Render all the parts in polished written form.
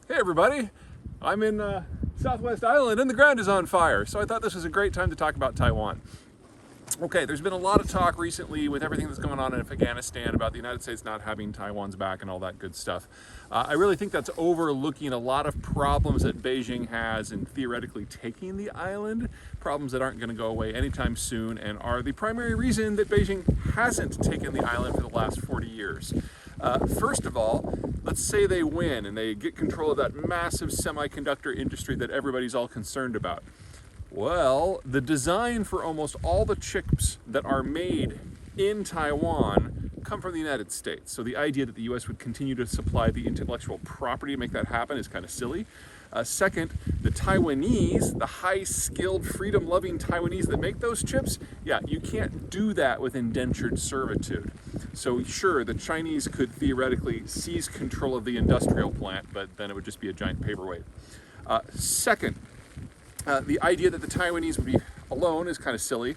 Hey everybody, I'm in Southwest Island and the ground is on fire, so I thought this was a great time to talk about Taiwan. Okay, there's been a lot of talk recently with everything that's going on in Afghanistan about the United States not having Taiwan's back and all that good stuff. I really think that's overlooking a lot of problems that Beijing has in theoretically taking the island, problems that aren't going to go away anytime soon and are the primary reason that Beijing hasn't taken the island for the last 40 years. First of all, let's say they win and they get control of that massive semiconductor industry that everybody's all concerned about. Well, the design for almost all the chips that are made in Taiwan come from the United States. So the idea that the US would continue to supply the intellectual property to make that happen is kind of silly. Second, the Taiwanese, the high-skilled, freedom-loving Taiwanese that make those chips, yeah, you can't do that with indentured servitude. So sure, the Chinese could theoretically seize control of the industrial plant, but then it would just be a giant paperweight. Second, the idea that the Taiwanese would be alone is kind of silly.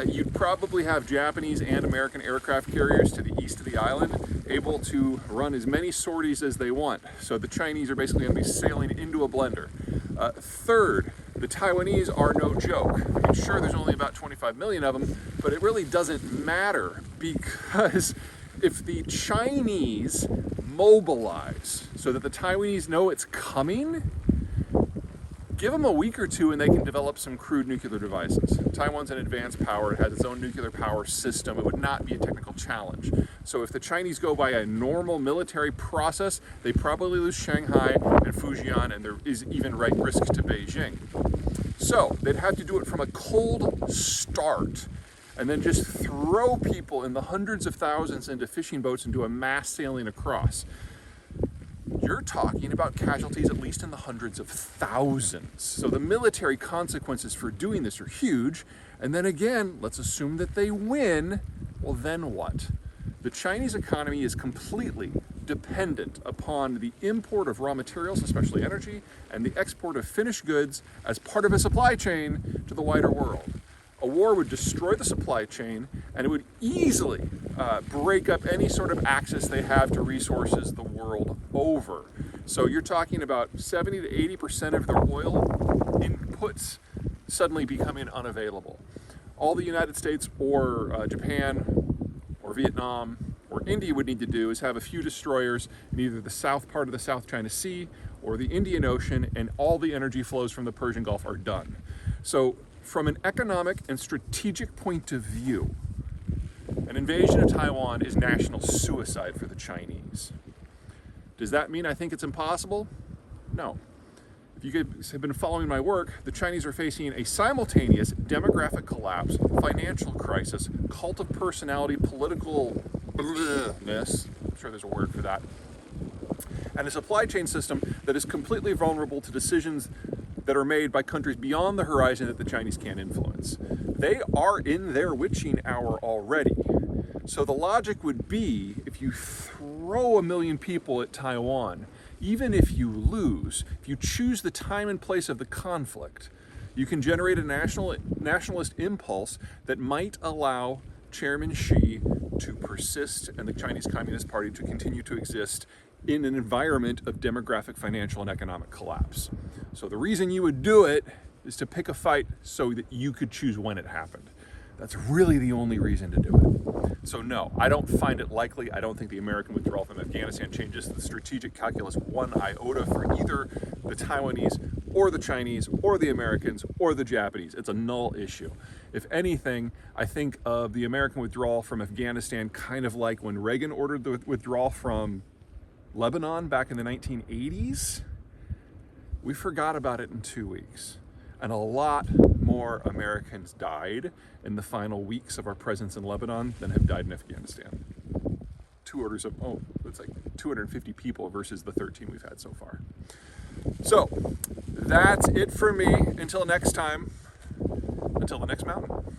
You'd probably have Japanese and American aircraft carriers to the east of the island able to run as many sorties as they want. So the Chinese are basically going to be sailing into a blender. Third, the Taiwanese are no joke. I mean, sure, there's only about 25 million of them, but it really doesn't matter because if the Chinese mobilize so that the Taiwanese know it's coming, give them a week or two and they can develop some crude nuclear devices. Taiwan's an advanced power, it has its own nuclear power system, it would not be a technical challenge. So if the Chinese go by a normal military process, they probably lose Shanghai and Fujian, and there is even right risk to Beijing. So they'd have to do it from a cold start and then just throw people in the hundreds of thousands into fishing boats and do a mass sailing across. You're talking about casualties at least in the hundreds of thousands. So the military consequences for doing this are huge. And then again, let's assume that they win. Well, then what? The Chinese economy is completely dependent upon the import of raw materials, especially energy, and the export of finished goods as part of a supply chain to the wider world. A war would destroy the supply chain, and it would easily break up any sort of access they have to resources the world over. So you're talking about 70 to 80% of their oil inputs suddenly becoming unavailable. All the United States or Japan or Vietnam or India would need to do is have a few destroyers in either the south part of the South China Sea or the Indian Ocean, and all the energy flows from the Persian Gulf are done. So from an economic and strategic point of view, an invasion of Taiwan is national suicide for the Chinese. Does that mean I think it's impossible? No. If you guys have been following my work, the Chinese are facing a simultaneous demographic collapse, financial crisis, cult of personality, political bleh-ness, I'm sure there's a word for that, and a supply chain system that is completely vulnerable to decisions that are made by countries beyond the horizon that the Chinese can't influence. They are in their witching hour already. So the logic would be, if you throw 1 million people at Taiwan, even if you lose, if you choose the time and place of the conflict, you can generate a nationalist impulse that might allow Chairman Xi to persist and the Chinese Communist Party to continue to exist in an environment of demographic, financial, and economic collapse. So the reason you would do it is to pick a fight so that you could choose when it happened. That's really the only reason to do it. So no, I don't find it likely. I don't think the American withdrawal from Afghanistan changes the strategic calculus one iota for either the Taiwanese or the Chinese or the Americans or the Japanese. It's a null issue. If anything, I think of the American withdrawal from Afghanistan kind of like when Reagan ordered the withdrawal from Lebanon back in the 1980s. We forgot about it in 2 weeks. And a lot more Americans died in the final weeks of our presence in Lebanon than have died in Afghanistan. It's like 250 people versus the 13 we've had so far. So that's it for me. Until next time, until the next mountain.